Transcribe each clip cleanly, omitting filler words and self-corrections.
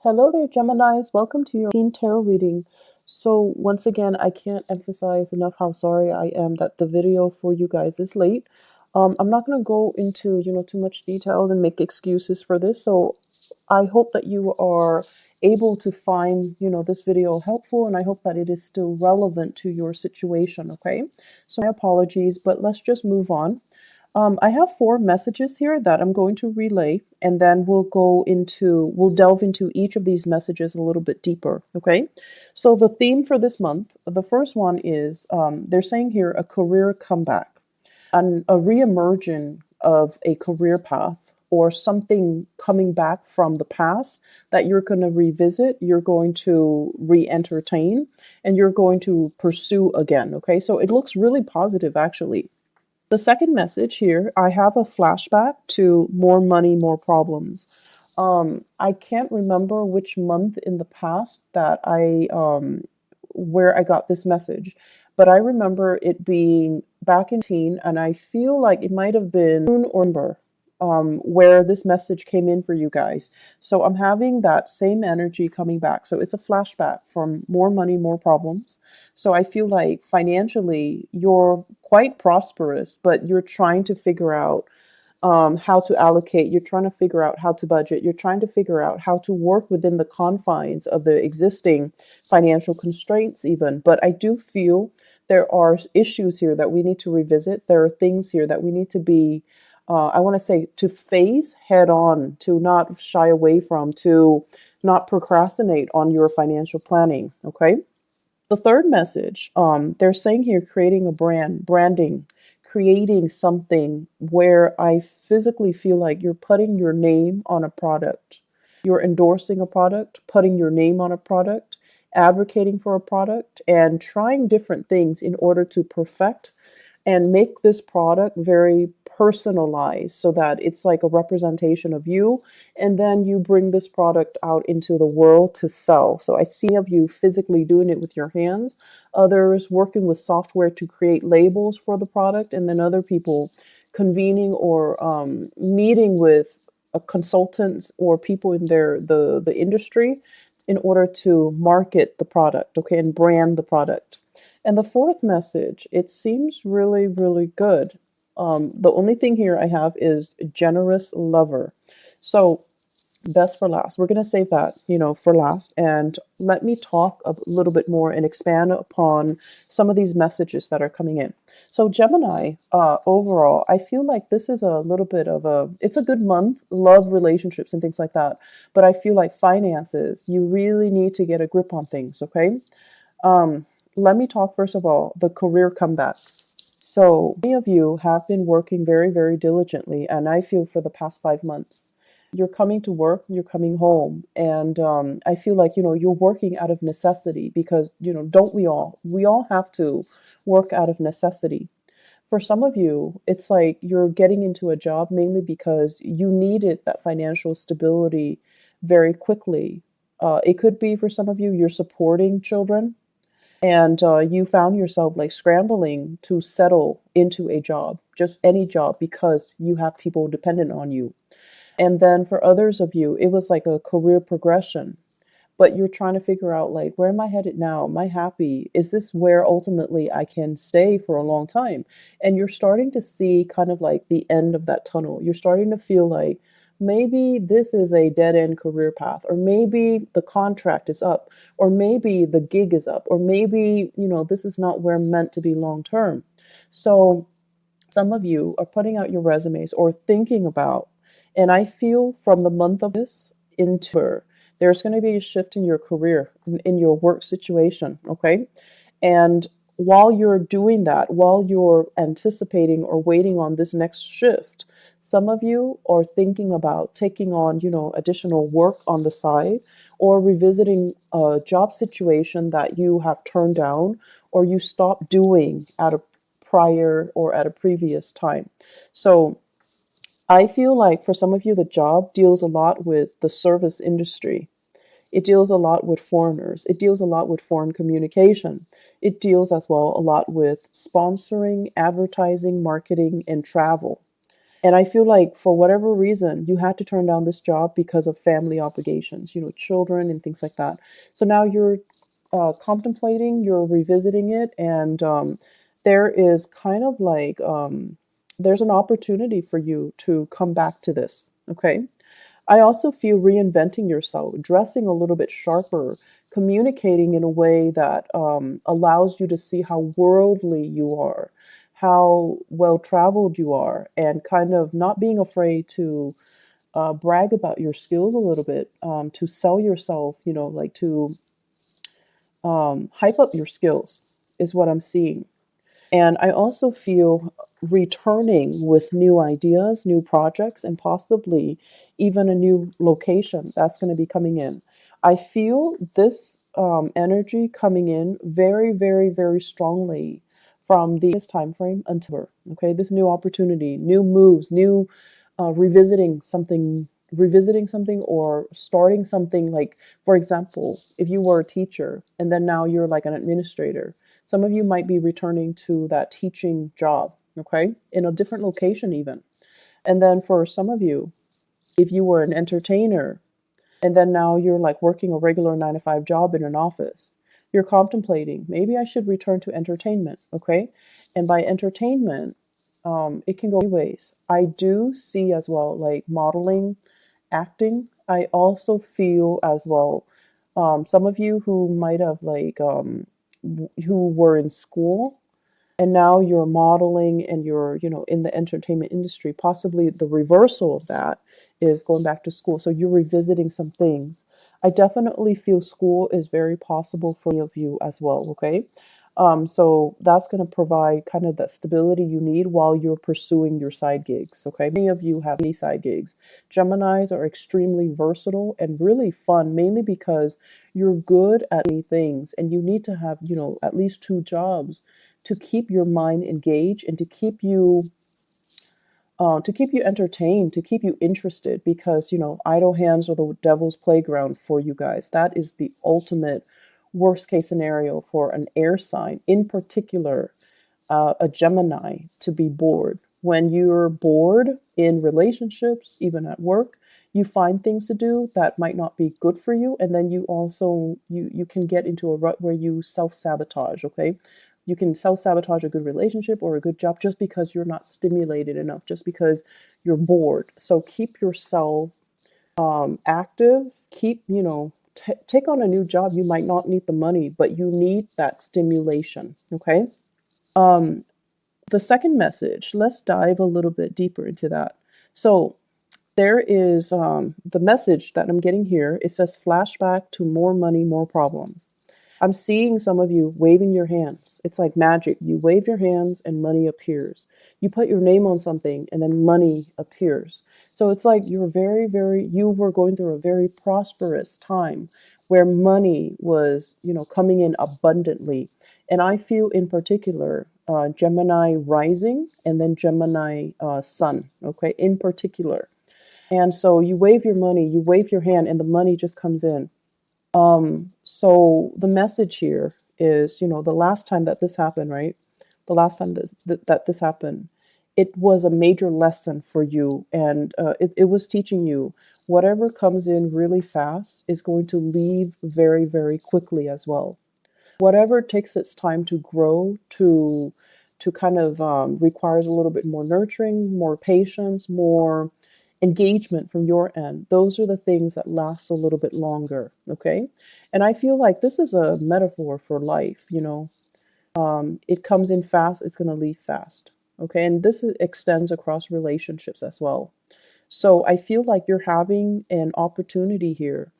Hello there, Geminis. Welcome to your teen tarot reading. So once again, I can't emphasize enough how sorry I am that the video for you guys is late. I'm not going to go into, too much details and make excuses for this. So I hope that you are able to find, this video helpful, and I hope that it is still relevant to your situation, okay? So my apologies, but let's just move on. I have four messages here that I'm going to relay, and then we'll delve into each of these messages a little bit deeper, okay? So the theme for this month, the first one is, they're saying here, a career comeback, and a reemerging of a career path or something coming back from the past that you're going to revisit, you're going to re-entertain, and you're going to pursue again, okay? So it looks really positive, actually. The second message here, I have a flashback to more money, more problems. I can't remember which month in the past that where I got this message, but I remember it being back in teen, and I feel like it might have been June or November, where this message came in for you guys. So I'm having that same energy coming back. So it's a flashback from more money, more problems. So I feel like financially you're quite prosperous, but you're trying to figure out how to allocate. You're trying to figure out how to budget. You're trying to figure out how to work within the confines of the existing financial constraints even. But I do feel there are issues here that we need to revisit. There are things here that we need to be I want to say to face head on, to not shy away from, to not procrastinate on your financial planning. Okay. The third message, they're saying here, creating a branding, creating something where I physically feel like you're putting your name on a product. You're endorsing a product, putting your name on a product, advocating for a product, and trying different things in order to perfect and make this product very personalized so that it's like a representation of you, and then you bring this product out into the world to sell. So I see of you physically doing it with your hands, others working with software to create labels for the product, and then other people convening or meeting with consultants or people in the industry in order to market the product, okay, and brand the product. And the fourth message, it seems really, really good. The only thing here I have is generous lover. So best for last. We're going to save that, for last. And let me talk a little bit more and expand upon some of these messages that are coming in. So Gemini, overall, I feel like this is a little bit of it's a good month, love, relationships, and things like that. But I feel like finances, you really need to get a grip on things, okay? Let me talk first of all, the career comeback. So many of you have been working very, very diligently, and I feel for the past 5 months. You're coming to work, you're coming home, and I feel like, you're working out of necessity because, don't we all? We all have to work out of necessity. For some of you, it's like you're getting into a job mainly because you needed that financial stability very quickly. It could be for some of you, you're supporting children, and you found yourself like scrambling to settle into a job, just any job, because you have people dependent on you. And then for others of you, it was like a career progression, but you're trying to figure out like, where am I headed now? Am I happy? Is this where ultimately I can stay for a long time? And you're starting to see kind of like the end of that tunnel. You're starting to feel like, maybe this is a dead end career path, or maybe the contract is up, or maybe the gig is up, or maybe, this is not where I'm meant to be long term. So some of you are putting out your resumes or thinking about, and I feel from the month of this into, there's going to be a shift in your career, in your work situation, okay? And while you're doing that, while you're anticipating or waiting on this next shift, some of you are thinking about taking on, additional work on the side, or revisiting a job situation that you have turned down or you stopped doing at a prior or at a previous time. So I feel like for some of you, the job deals a lot with the service industry. It deals a lot with foreigners. It deals a lot with foreign communication. It deals as well a lot with sponsoring, advertising, marketing, and travel. And I feel like for whatever reason, you had to turn down this job because of family obligations, children and things like that. So now you're contemplating, you're revisiting it, and there is kind of like there's an opportunity for you to come back to this. Okay. I also feel reinventing yourself, dressing a little bit sharper, communicating in a way that allows you to see how worldly you are, how well traveled you are, and kind of not being afraid to brag about your skills a little bit, to sell yourself, like to hype up your skills is what I'm seeing. And I also feel returning with new ideas, new projects, and possibly even a new location that's going to be coming in. I feel this energy coming in very, very, very strongly from this time frame until, okay, this new opportunity, new moves, new revisiting something or starting something. Like, for example, if you were a teacher and then now you're like an administrator, some of you might be returning to that teaching job, okay, in a different location even. And then for some of you, if you were an entertainer and then now you're like working a regular 9 to 5 job in an office, you're contemplating, maybe I should return to entertainment, okay? And by entertainment, it can go many ways. I do see as well, like modeling, acting. I also feel as well, some of you who might have like, who were in school and now you're modeling and you're in the entertainment industry, possibly the reversal of that is going back to school, so you're revisiting some things. I definitely feel school is very possible for many of you as well, okay. So that's going to provide kind of that stability you need while you're pursuing your side gigs, okay. Many of you have many side gigs. Geminis are extremely versatile and really fun, mainly because you're good at many things and you need to have at least 2 jobs to keep your mind engaged and to keep you entertained, to keep you interested, because idle hands are the devil's playground for you guys. That is the ultimate worst case scenario for an air sign, in particular a Gemini, to be bored. When you're bored in relationships, even at work, you find things to do that might not be good for you, and then you also you can get into a rut where you self-sabotage, okay. You can self-sabotage a good relationship or a good job just because you're not stimulated enough, just because you're bored. So keep yourself active. Keep take on a new job. You might not need the money, but you need that stimulation, okay. um the second message, let's dive a little bit deeper into that. So there is the message that I'm getting here. It says flashback to more money, more problems. I'm seeing some of you waving your hands. It's like magic. You wave your hands and money appears. You put your name on something and then money appears. So it's like you're you were going through a very prosperous time where money was, coming in abundantly. And I feel in particular, Gemini rising and then Gemini sun, okay, in particular. And so you wave your money, you wave your hand, and the money just comes in. So the message here is, the last time that this happened, right? The last time that this happened, it was a major lesson for you. And it was teaching you whatever comes in really fast is going to leave very, very quickly as well. Whatever takes its time to grow, to kind of requires a little bit more nurturing, more patience, more engagement from your end. Those are the things that last a little bit longer, okay? And I feel like this is a metaphor for life, it comes in fast, it's going to leave fast, okay? And this extends across relationships as well. So I feel like you're having an opportunity here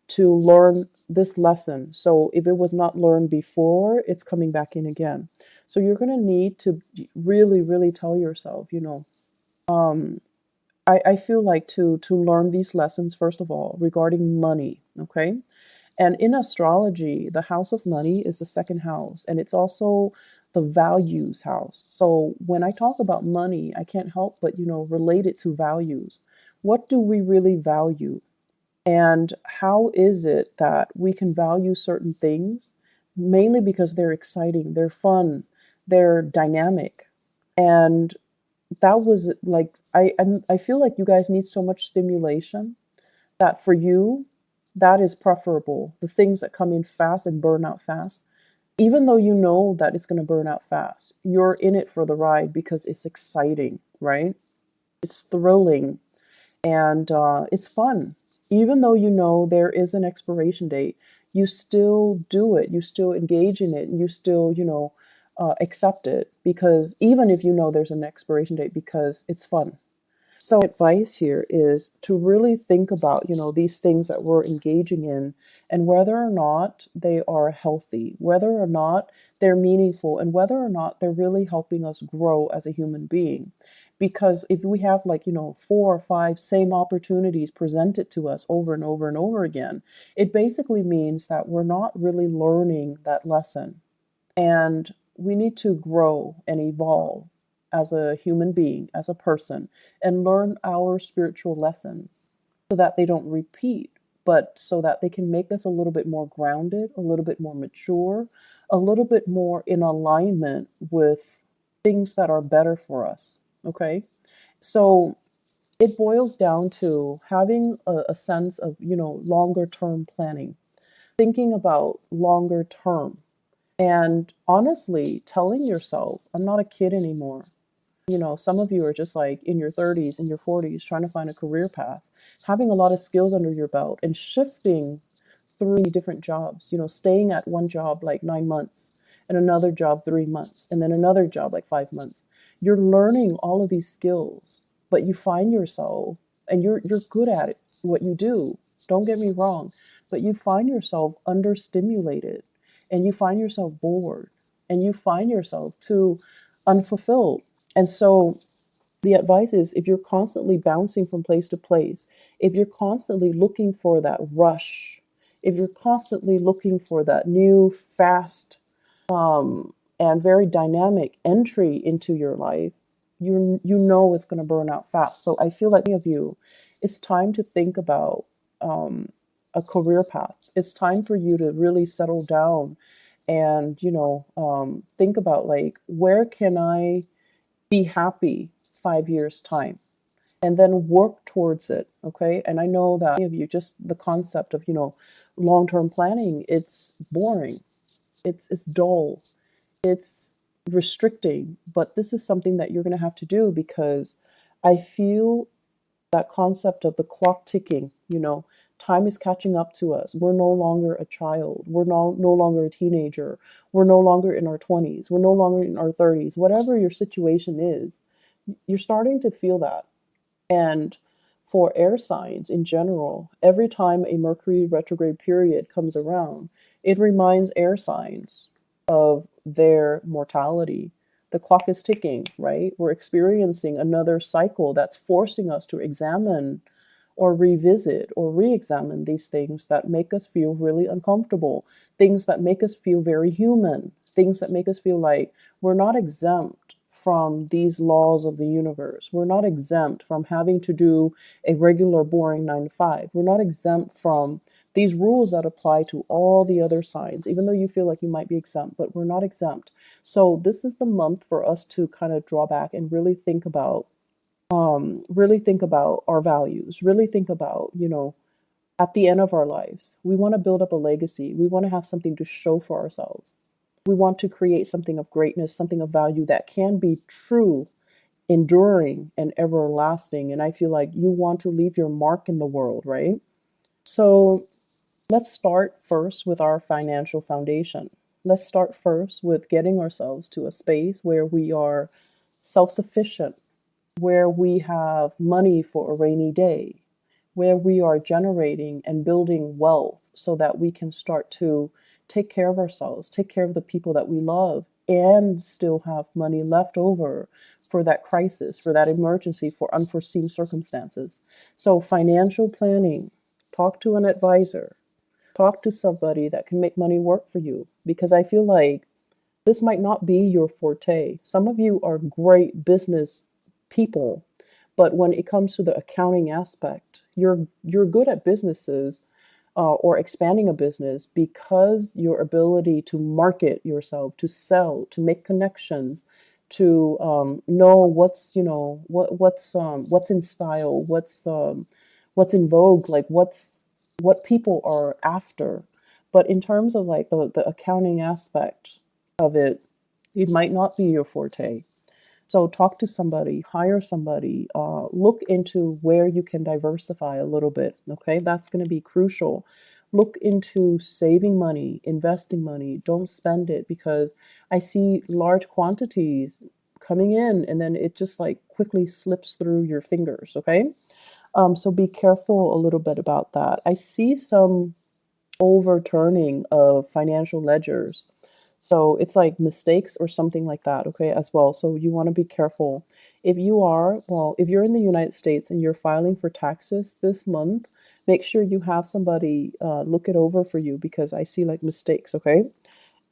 to learn this lesson. So if it was not learned before, it's coming back in again. So you're going to need to really, really tell yourself, um, I feel like to learn these lessons, first of all, regarding money, okay? And in astrology, the house of money is the second house, and it's also the values house. So when I talk about money, I can't help but, relate it to values. What do we really value? And how is it that we can value certain things? Mainly because they're exciting, they're fun, they're dynamic. And that was like, I feel like you guys need so much stimulation that for you, that is preferable. The things that come in fast and burn out fast, even though you know that it's going to burn out fast, you're in it for the ride because it's exciting, right? It's thrilling and it's fun. Even though you know there is an expiration date, you still do it. You still engage in it. You still, accept it because even if you know there's an expiration date, because it's fun. So advice here is to really think about, these things that we're engaging in and whether or not they are healthy, whether or not they're meaningful, and whether or not they're really helping us grow as a human being. Because if we have like, four or five same opportunities presented to us over and over and over again, it basically means that we're not really learning that lesson. And we need to grow and evolve as a human being, as a person, and learn our spiritual lessons so that they don't repeat, but so that they can make us a little bit more grounded, a little bit more mature, a little bit more in alignment with things that are better for us. Okay. So it boils down to having a sense of, longer term planning, thinking about longer term, and honestly telling yourself, I'm not a kid anymore. Some of you are just like in your 30s and your 40s trying to find a career path, having a lot of skills under your belt and shifting through different jobs, staying at one job like 9 months and another job 3 months and then another job like 5 months. You're learning all of these skills, but you find yourself, and you're good at it, what you do. Don't get me wrong, but you find yourself understimulated and you find yourself bored and you find yourself too unfulfilled. And so the advice is, if you're constantly bouncing from place to place, if you're constantly looking for that rush, if you're constantly looking for that new, fast, and very dynamic entry into your life, you know it's going to burn out fast. So I feel like many of you, it's time to think about a career path. It's time for you to really settle down and think about, like, where can I be happy 5 years time, and then work towards it. Okay. And I know that many of you, just the concept of long-term planning, it's boring, it's dull, it's restricting, but this is something that you're going to have to do, because I feel that concept of the clock ticking, time is catching up to us. We're no longer a child. We're no longer a teenager. We're no longer in our 20s. We're no longer in our 30s. Whatever your situation is, you're starting to feel that. And for air signs in general, every time a Mercury retrograde period comes around, it reminds air signs of their mortality. The clock is ticking, right? We're experiencing another cycle that's forcing us to examine or revisit or re-examine these things that make us feel really uncomfortable, things that make us feel very human, things that make us feel like we're not exempt from these laws of the universe. We're not exempt from having to do a regular, boring 9 to 5. We're not exempt from these rules that apply to all the other signs, even though you feel like you might be exempt, but we're not exempt. So this is the month for us to kind of draw back and really think about our values, really think about, at the end of our lives, we want to build up a legacy. We want to have something to show for ourselves. We want to create something of greatness, something of value that can be true, enduring, and everlasting. And I feel like you want to leave your mark in the world, right? So let's start first with our financial foundation. Let's start first with getting ourselves to a space where we are self-sufficient, where we have money for a rainy day, where we are generating and building wealth so that we can start to take care of ourselves, take care of the people that we love, and still have money left over for that crisis, for that emergency, for unforeseen circumstances. So financial planning, talk to an advisor, talk to somebody that can make money work for you, because I feel like this might not be your forte. Some of you are great business people, but when it comes to the accounting aspect, you're good at businesses or expanding a business because your ability to market yourself, to sell, to make connections, to know what's, what's in style, what's in vogue, like what people are after. But in terms of like the accounting aspect of it, it might not be your forte. So talk to somebody, hire somebody, look into where you can diversify a little bit. Okay, that's going to be crucial. Look into saving money, investing money. Don't spend it, because I see large quantities coming in and then it just like quickly slips through your fingers. Okay, so be careful a little bit about that. I see some overturning of financial ledgers. So it's like mistakes or something like that, okay, as well. So you want to be careful. If you're in the United States and you're filing for taxes this month, make sure you have somebody look it over for you, because I see like mistakes, okay?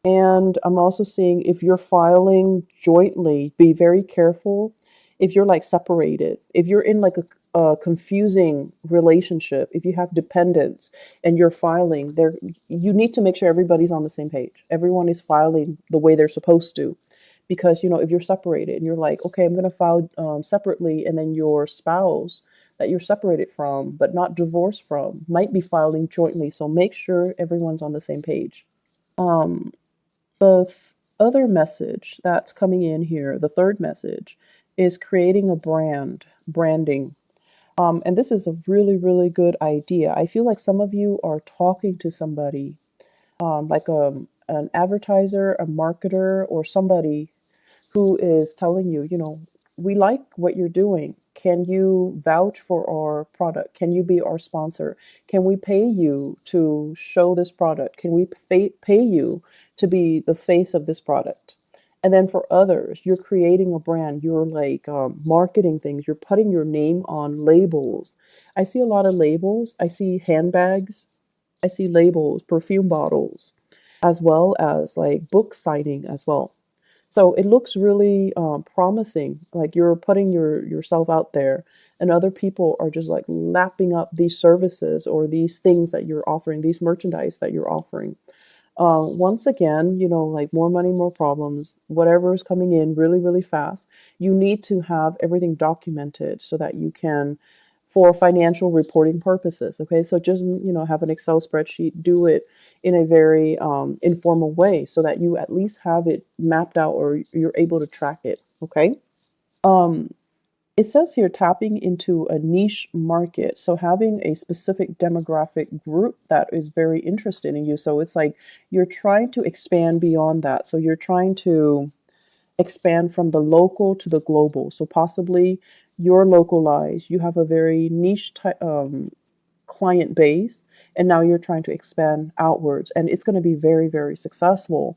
And I'm also seeing, if you're filing jointly, be very careful if you're like separated. If you're in like a confusing relationship, if you have dependents and you're filing there, you need to make sure everybody's on the same page. Everyone is filing the way they're supposed to. Because, if you're separated and you're like, okay, I'm going to file separately, and then your spouse that you're separated from but not divorced from might be filing jointly. So make sure everyone's on the same page. Um, the other message that's coming in here, the third message, is creating a branding. And this is a really, really good idea. I feel like some of you are talking to somebody, like an advertiser, a marketer, or somebody who is telling you, we like what you're doing. Can you vouch for our product? Can you be our sponsor? Can we pay you to show this product? Can we pay you to be the face of this product? And then for others, you're creating a brand. You're like marketing things. You're putting your name on labels. I see a lot of labels. I see handbags. I see labels, perfume bottles, as well as like book signing as well. So it looks really promising. Like you're putting yourself out there, and other people are just like lapping up these services or these things that you're offering, these merchandise that you're offering. Once again, like more money, more problems, whatever is coming in really, really fast. You need to have everything documented so that you can, for financial reporting purposes. Okay, so just, have an Excel spreadsheet, do it in a very informal way so that you at least have it mapped out or you're able to track it. Okay. Um, it says here tapping into a niche market. So having a specific demographic group that is very interested in you. So it's like you're trying to expand beyond that. So you're trying to expand from the local to the global. So possibly you're localized, you have a very niche client base, and now you're trying to expand outwards. And it's going to be very, very successful.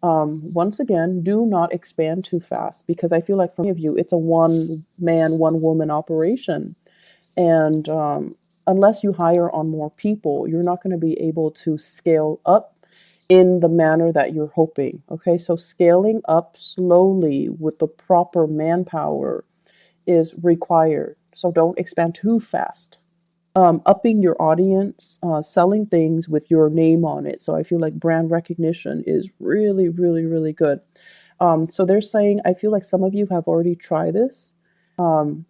Once again, do not expand too fast, because I feel like for many of you, it's a one man, one woman operation. And unless you hire on more people, you're not going to be able to scale up in the manner that you're hoping. Okay, so scaling up slowly with the proper manpower is required. So don't expand too fast. Upping your audience, selling things with your name on it. So I feel like brand recognition is really, really, really good. So they're saying, I feel like some of you have already tried this.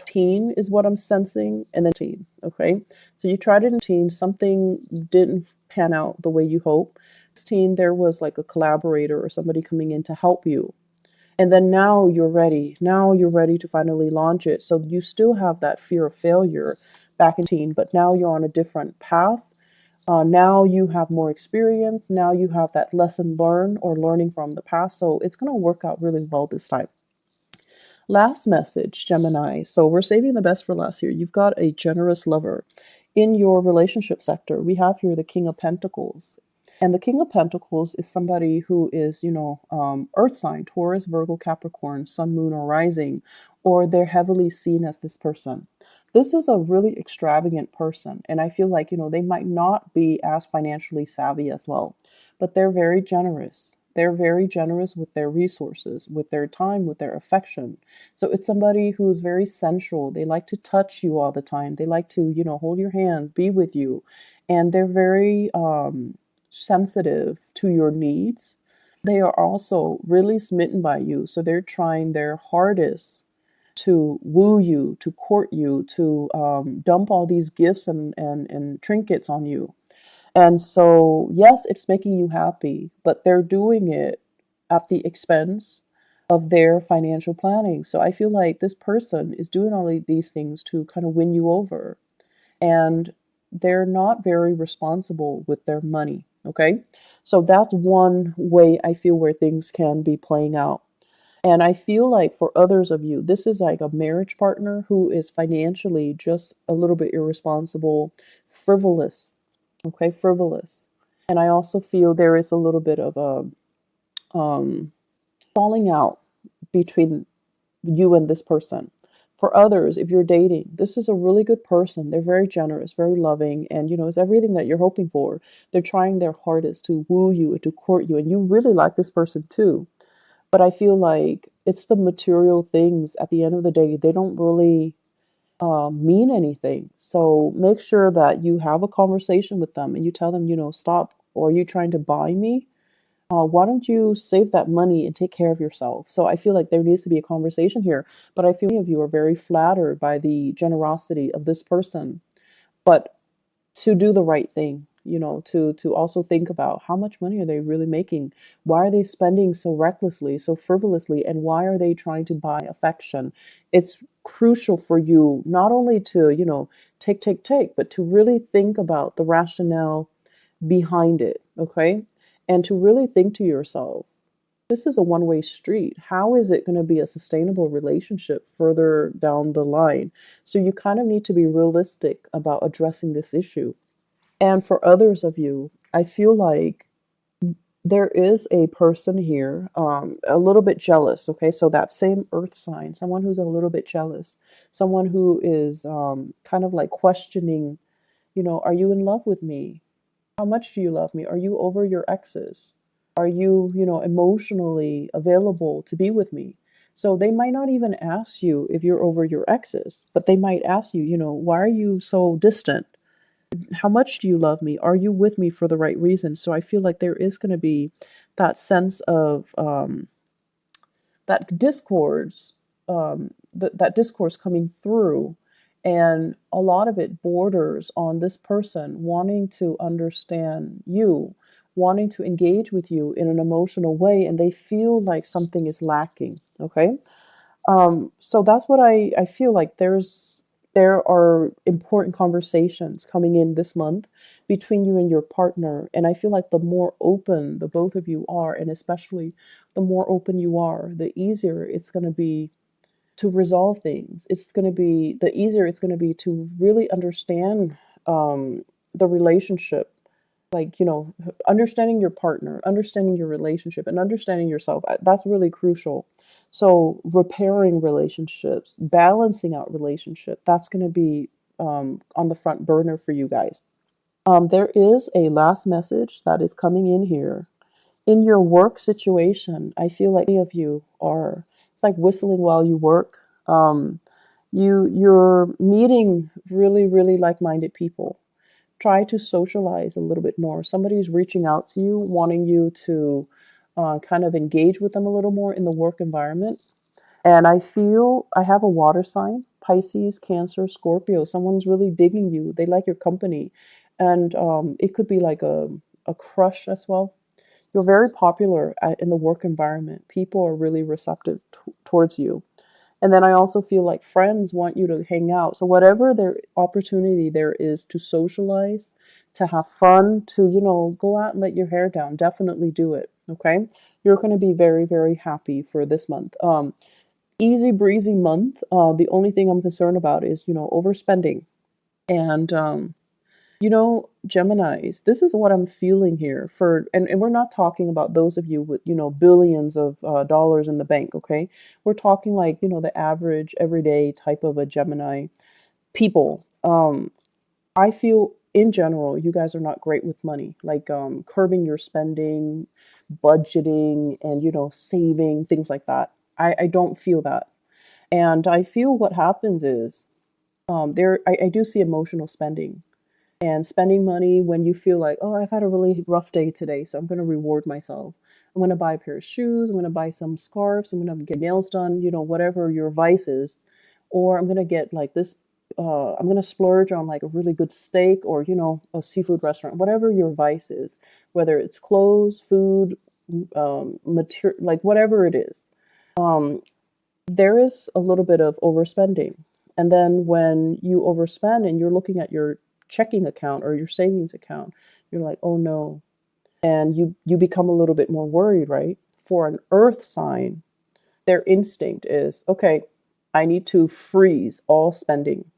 Teen is what I'm sensing, and then teen. Okay, so you tried it in teen, something didn't pan out the way you hope. 16, there was like a collaborator or somebody coming in to help you. And then now you're ready. Now you're ready to finally launch it. So you still have that fear of failure back in teen, but now you're on a different path. Now you have more experience. Now you have that lesson learned or learning from the past. So it's going to work out really well this time. Last message, Gemini. So we're saving the best for last here. You've got a generous lover. In your relationship sector, we have here the King of Pentacles. And the King of Pentacles is somebody who is, earth sign, Taurus, Virgo, Capricorn, Sun, Moon, or Rising, or they're heavily seen as this person. This is a really extravagant person. And I feel like, they might not be as financially savvy as well, but they're very generous. They're very generous with their resources, with their time, with their affection. So it's somebody who's very sensual. They like to touch you all the time. They like to, hold your hands, be with you. And they're very sensitive to your needs. they are also really smitten by you. So they're trying their hardest to woo you, to court you, to dump all these gifts and trinkets on you. And so, yes, it's making you happy, but they're doing it at the expense of their financial planning. So I feel like this person is doing all of these things to kind of win you over. And they're not very responsible with their money. Okay. So that's one way I feel where things can be playing out. And I feel like for others of you, this is like a marriage partner who is financially just a little bit irresponsible, frivolous. Okay, frivolous. And I also feel there is a little bit of a falling out between you and this person. For others, if you're dating, this is a really good person. They're very generous, very loving, and it's everything that you're hoping for. They're trying their hardest to woo you and to court you, and you really like this person too. But I feel like it's the material things at the end of the day, they don't really mean anything. So make sure that you have a conversation with them and you tell them, stop, or are you trying to buy me? Why don't you save that money and take care of yourself? So I feel like there needs to be a conversation here. But I feel many of you are very flattered by the generosity of this person. But to do the right thing, to also think about how much money are they really making? Why are they spending so recklessly, so frivolously, and why are they trying to buy affection? It's crucial for you not only to, take, but to really think about the rationale behind it, okay? And to really think to yourself, this is a one-way street. How is it going to be a sustainable relationship further down the line? So you kind of need to be realistic about addressing this issue. And for others of you, I feel like there is a person here, a little bit jealous. Okay, so that same earth sign, someone who's a little bit jealous, someone who is kind of like questioning, are you in love with me? How much do you love me? Are you over your exes? Are you, emotionally available to be with me? So they might not even ask you if you're over your exes, but they might ask you, why are you so distant? How much do you love me? Are you with me for the right reasons? So I feel like there is going to be that sense of that discourse, that discourse coming through, and a lot of it borders on this person wanting to understand you, wanting to engage with you in an emotional way, and they feel like something is lacking. Okay, so that's what I feel like. There are important conversations coming in this month between you and your partner. And I feel like the more open the both of you are, and especially the more open you are, the easier it's going to be to resolve things. It's going to be the easier it's going to be to really understand the relationship. Like, understanding your partner, understanding your relationship, and understanding yourself. That's really crucial. So repairing relationships, balancing out relationship, that's going to be on the front burner for you guys. There is a last message that is coming in here. In your work situation, I feel like many of you are, it's like whistling while you work. You're meeting really, really like-minded people. Try to socialize a little bit more. Somebody's reaching out to you, wanting you to kind of engage with them a little more in the work environment. And I feel I have a water sign, Pisces, Cancer, Scorpio. Someone's really digging you. They like your company. And it could be like a crush as well. You're very popular in the work environment. People are really receptive towards you. And then I also feel like friends want you to hang out. So whatever their opportunity there is to socialize, to have fun, to, go out and let your hair down, definitely do it. Okay. You're going to be very, very happy for this month. Easy breezy month. The only thing I'm concerned about is, overspending. And, Geminis, this is what I'm feeling here and we're not talking about those of you with, billions of dollars in the bank. Okay. We're talking like, the average everyday type of a Gemini people. I feel in general, you guys are not great with money, like curbing your spending, budgeting, and, saving, things like that. I don't feel that. And I feel what happens is I do see emotional spending. and spending money when you feel like, oh, I've had a really rough day today, so I'm going to reward myself. I'm going to buy a pair of shoes. I'm going to buy some scarves. I'm going to get nails done, whatever your vice is. Or I'm going to get like this, I'm going to splurge on like a really good steak or, a seafood restaurant, whatever your vice is, whether it's clothes, food, material, like whatever it is. Um, there is a little bit of overspending. And then when you overspend and you're looking at your checking account or your savings account, you're like, oh no. And you become a little bit more worried, right? For an earth sign, their instinct is, okay, I need to freeze all spending.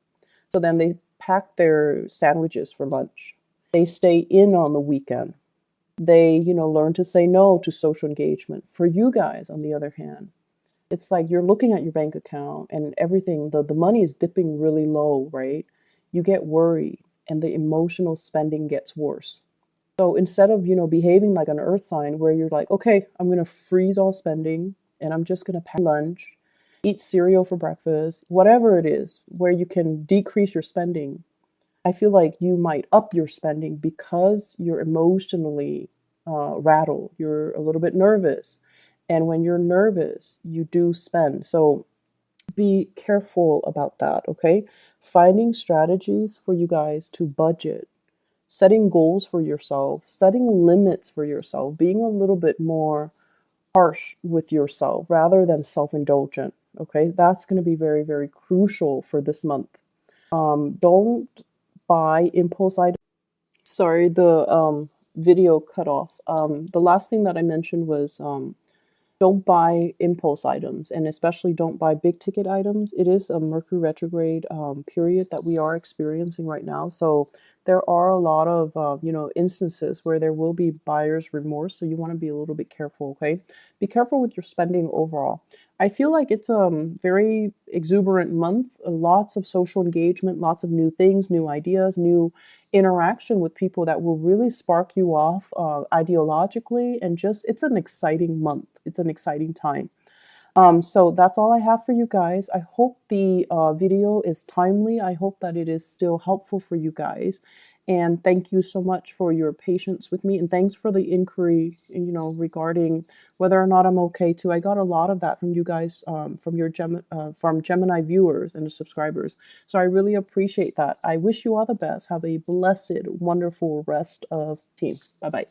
So then they pack their sandwiches for lunch. They stay in on the weekend. They, learn to say no to social engagement. For you guys, on the other hand, it's like you're looking at your bank account and everything, the money is dipping really low, right? You get worried and the emotional spending gets worse. So instead of, behaving like an earth sign where you're like, okay, I'm going to freeze all spending and I'm just going to pack lunch, eat cereal for breakfast, whatever it is, where you can decrease your spending, I feel like you might up your spending because you're emotionally rattled. You're a little bit nervous. And when you're nervous, you do spend. So be careful about that, okay? Finding strategies for you guys to budget, setting goals for yourself, setting limits for yourself, being a little bit more harsh with yourself rather than self indulgent, okay? That's going to be very, very crucial for this month. Don't buy impulse items. Sorry, the video cut off. The last thing that I mentioned was don't buy impulse items, and especially don't buy big ticket items. It is a Mercury retrograde period that we are experiencing right now. So there are a lot of instances where there will be buyer's remorse. So you want to be a little bit careful. Okay, be careful with your spending overall. I feel like it's a very exuberant month. Lots of social engagement, lots of new things, new ideas, new interaction with people that will really spark you off ideologically, and just it's an exciting month. It's an exciting time. So that's all I have for you guys. I hope the video is timely. I hope that it is still helpful for you guys. And thank you so much for your patience with me. And thanks for the inquiry, regarding whether or not I'm okay too. I got a lot of that from you guys, from Gemini viewers and the subscribers. So I really appreciate that. I wish you all the best. Have a blessed, wonderful rest of team. Bye-bye.